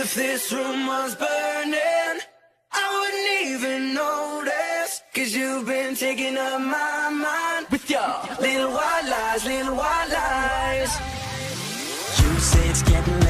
If this room was burning, I wouldn't even notice. 'Cause you've been taking up my mind with your little white lies, little white lies. You say it's getting late.